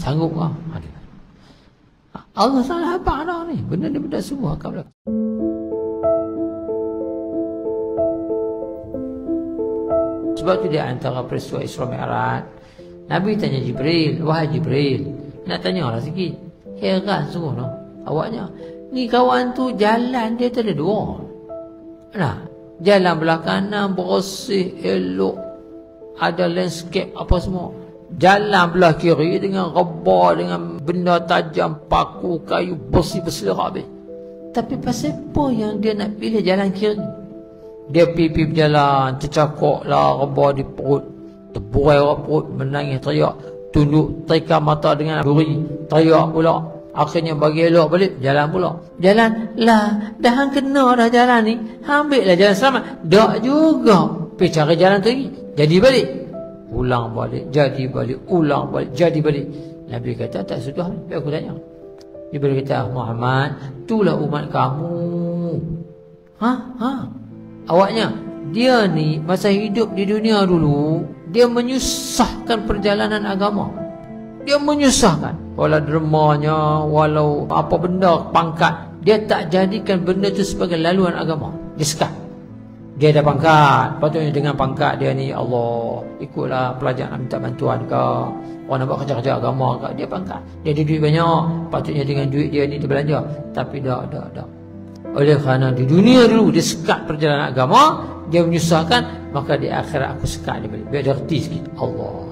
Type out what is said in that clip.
Sanggup kah? Allah salah apa dah ni? Benda ni benda semua akan berlaku. Sebab tu dia antara peristiwa Isra Mi'raj. Nabi tanya Jibril, wahai Jibril, nak tanya lah sikit. Heran sungguh no, awaknya. Ni kawan tu jalan dia tu ada dua. Nah, jalan belah kanan bersih, elok, ada landscape apa semua. Jalan belah kiri dengan rebah, dengan benda tajam, paku, kayu, bersih-bersih habis. Tapi pasal apa yang dia nak pilih jalan kiri? Dia pergi berjalan, tercakok lah rebah di perut, terburai perut, menangis, teriak, tunduk, terikam mata dengan duri, teriak pula. Akhirnya bagi elok balik, jalan pula. Jalan lah, dah hang kena dah jalan ni, ambil lah jalan selamat. Tak juga, pergi cari jalan tu lagi, jadi balik. Ulang balik, jadi balik, ulang balik, jadi balik. Nabi kata, tak sudah, biar aku tanya. Jibril kata, Muhammad, itulah umat kamu. Awaknya, dia ni masa hidup di dunia dulu, dia menyusahkan perjalanan agama. Dia menyusahkan. Walau dermanya, walau apa benda, pangkat, dia tak jadikan benda itu sebagai laluan agama. Dia sekat. Dia ada pangkat, patutnya dengan pangkat dia ni, Allah, ikutlah pelajar nak minta bantuan ke, orang nak buat kerja-kerja agama ke, dia pangkat. Dia ada duit banyak, patutnya dengan duit dia ni dia belanja. Tapi tak. Oleh kerana di dunia dulu dia sekat perjalanan agama, dia menyusahkan, maka di akhirat aku sekat dia balik. Biar dia reti sikit. Allah.